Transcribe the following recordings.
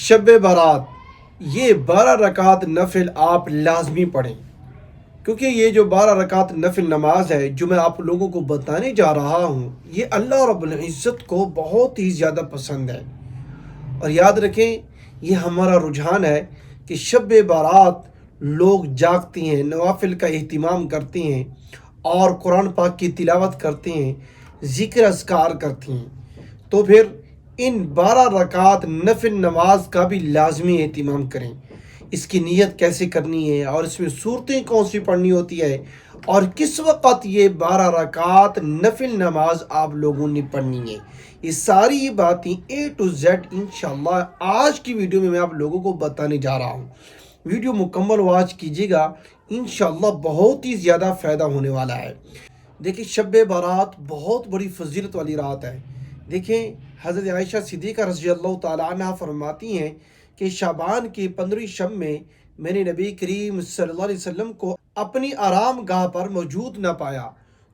شب برات یہ 12 رکعت نفل آپ لازمی پڑھیں، کیونکہ یہ جو 12 رکعت نفل نماز ہے جو میں آپ لوگوں کو بتانے جا رہا ہوں، یہ اللہ رب العزت کو بہت ہی زیادہ پسند ہے۔ اور یاد رکھیں، یہ ہمارا رجحان ہے کہ شب برات لوگ جاگتے ہیں، نوافل کا اہتمام کرتے ہیں اور قرآن پاک کی تلاوت کرتے ہیں، ذکر اذکار کرتے ہیں۔ تو پھر ان 12 رکعت نفل نماز کا بھی لازمی اہتمام کریں۔ اس کی نیت کیسے کرنی ہے اور اس میں صورتیں کون سی پڑھنی ہوتی ہے اور کس وقت یہ 12 رکعت نفل نماز آپ لوگوں نے پڑھنی ہے، یہ ساری باتیں A to Z انشاءاللہ آج کی ویڈیو میں آپ لوگوں کو بتانے جا رہا ہوں۔ ویڈیو مکمل واچ کیجیے گا، انشاءاللہ بہت ہی زیادہ فائدہ ہونے والا ہے۔ دیکھیں، شب برات بہت بڑی فضیلت والی رات ہے۔ دیکھیں، حضرت عائشہ صدیقہ رضی اللہ تعالیٰ عنہ فرماتی ہیں کہ شعبان کی 15ویں شب میں میں نے نبی کریم صلی اللہ علیہ وسلم کو اپنی آرام گاہ پر موجود نہ پایا،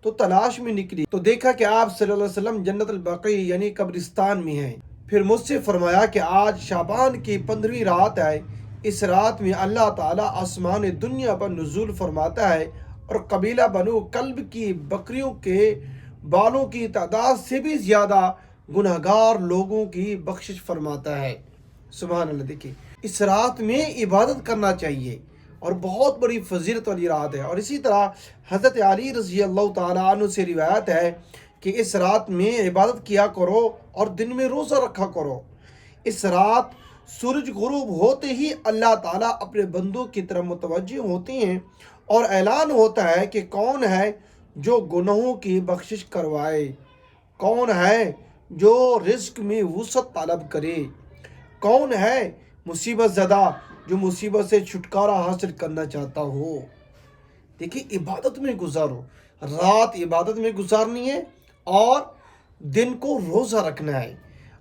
تو تلاش میں نکلی تو دیکھا کہ آپ صلی اللہ علیہ وسلم جنت البقیع یعنی قبرستان میں ہیں۔ پھر مجھ سے فرمایا کہ آج شعبان کی 15ویں رات ہے، اس رات میں اللہ تعالیٰ آسمان دنیا پر نزول فرماتا ہے اور قبیلہ بنو کلب کی بکریوں کے بالوں کی تعداد سے بھی زیادہ گنہگار لوگوں کی بخشش فرماتا ہے۔ سبحان اللہ۔ دیکھیں، اس رات میں عبادت کرنا چاہیے اور بہت بڑی فضیلت والی رات ہے۔ اور اسی طرح حضرت علی رضی اللہ تعالیٰ عنہ سے روایت ہے کہ اس رات میں عبادت کیا کرو اور دن میں روزہ رکھا کرو۔ اس رات سورج غروب ہوتے ہی اللہ تعالیٰ اپنے بندوں کی طرف متوجہ ہوتے ہیں اور اعلان ہوتا ہے کہ کون ہے جو گناہوں کی بخشش کروائے، کون ہے جو رزق میں وسعت طلب کرے، کون ہے مصیبت زدہ جو مصیبت سے چھٹکارا حاصل کرنا چاہتا ہو۔ دیکھیں، عبادت میں گزارو، رات عبادت میں گزارنی ہے اور دن کو روزہ رکھنا ہے۔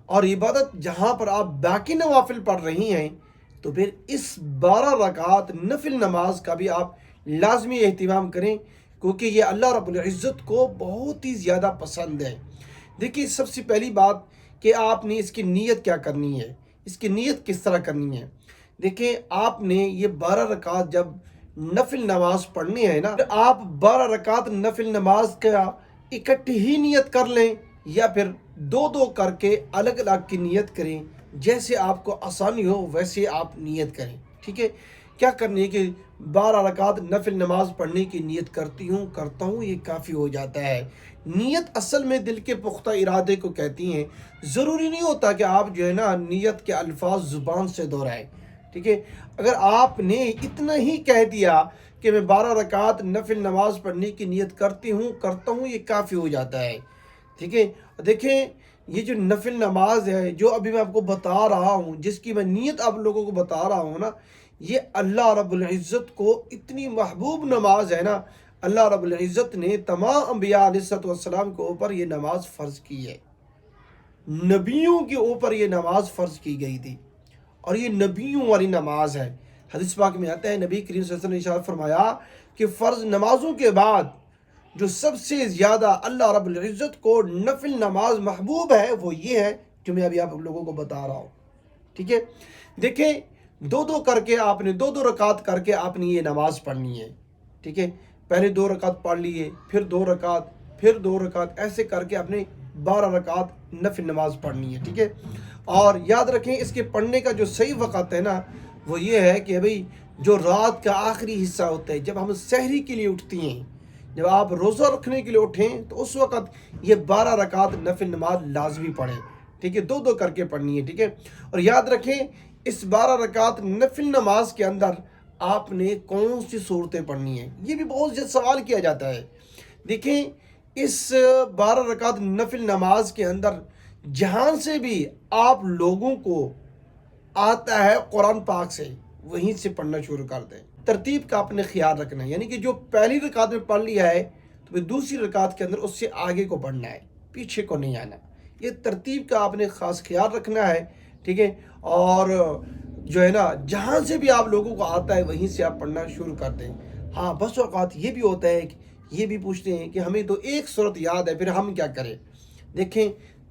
اور عبادت جہاں پر آپ باقی نوافل پڑھ رہی ہیں، تو پھر اس 12 رکعت نفل نماز کا بھی آپ لازمی اہتمام کریں، کیونکہ یہ اللہ رب العزت کو بہت ہی زیادہ پسند ہے۔ دیکھیے، سب سے پہلی بات کہ آپ نے اس کی نیت کیا کرنی ہے، اس کی نیت کس طرح کرنی ہے۔ دیکھیں، آپ نے یہ 12 رکعت جب نفل نماز پڑھنی ہے نا، آپ 12 رکعت نفل نماز کا اکٹھی ہی نیت کر لیں یا پھر دو دو کر کے الگ الگ کی نیت کریں، جیسے آپ کو آسانی ہو ویسے آپ نیت کریں۔ ٹھیک ہے، کیا کرنی ہے کہ 12 رکعت نفل نماز پڑھنے کی نیت کرتا ہوں یہ کافی ہو جاتا ہے۔ نیت اصل میں دل کے پختہ ارادے کو کہتی ہیں۔ ضروری نہیں ہوتا کہ آپ جو ہے نا نیت کے الفاظ زبان سے دہرائیں۔ ٹھیک ہے، اگر آپ نے اتنا ہی کہہ دیا کہ میں 12 رکعت نفل نماز پڑھنے کی نیت کرتا ہوں یہ کافی ہو جاتا ہے۔ ٹھیک ہے، دیکھیں، یہ جو نفل نماز ہے جو ابھی میں آپ کو بتا رہا ہوں، جس کی میں نیت آپ لوگوں کو بتا رہا ہوں نا، یہ اللہ رب العزت کو اتنی محبوب نماز ہے نا۔ اللہ رب العزت نے تمام انبیاء علیہ السلام کے اوپر یہ نماز فرض کی ہے، نبیوں کے اوپر یہ نماز فرض کی گئی تھی اور یہ نبیوں والی نماز ہے۔ حدیث پاک میں آتا ہے، نبی کریم صلی اللہ علیہ وسلم نے ارشاد فرمایا کہ فرض نمازوں کے بعد جو سب سے زیادہ اللہ رب العزت کو نفل نماز محبوب ہے وہ یہ ہے جو میں ابھی آپ لوگوں کو بتا رہا ہوں۔ ٹھیک ہے، دیکھیں، دو دو کر کے آپ نے دو رکعت کر کے آپ نے یہ نماز پڑھنی ہے۔ ٹھیک ہے، پہلے 2 رکعت پڑھ لیے، پھر 2 رکعت، پھر 2 رکعت، ایسے کر کے آپ نے 12 رکعت نفل نماز پڑھنی ہے۔ ٹھیک ہے، اور یاد رکھیں اس کے پڑھنے کا جو صحیح وقت ہے نا وہ یہ ہے کہ بھئی جو رات کا آخری حصہ ہوتا ہے، جب ہم سحری کے لیے اٹھتی ہیں، جب آپ روزہ رکھنے کے لیے اٹھیں تو اس وقت یہ 12 رکعت نفل نماز لازمی پڑھیں۔ ٹھیک ہے، 2 کر کے پڑھنی ہے۔ ٹھیک ہے، اور یاد رکھیں اس 12 رکعت نفل نماز کے اندر آپ نے کون سی صورتیں پڑھنی ہیں، یہ بھی بہت زیادہ سوال کیا جاتا ہے۔ دیکھیں، اس 12 رکعت نفل نماز کے اندر جہاں سے بھی آپ لوگوں کو آتا ہے قرآن پاک سے، وہیں سے پڑھنا شروع کر دیں۔ ترتیب کا آپ نے خیال رکھنا ہے، یعنی کہ جو پہلی رکعت میں پڑھ لیا ہے تو پھر دوسری رکعت کے اندر اس سے آگے کو پڑھنا ہے، پیچھے کو نہیں آنا۔ یہ ترتیب کا آپ نے خاص خیال رکھنا ہے۔ ٹھیک ہے، اور جو ہے نا جہاں سے بھی آپ لوگوں کو آتا ہے وہیں سے آپ پڑھنا شروع کر دیں۔ ہاں، بس اوقات یہ بھی ہوتا ہے کہ یہ بھی پوچھتے ہیں کہ ہمیں تو ایک سورت یاد ہے، پھر ہم کیا کریں۔ دیکھیں،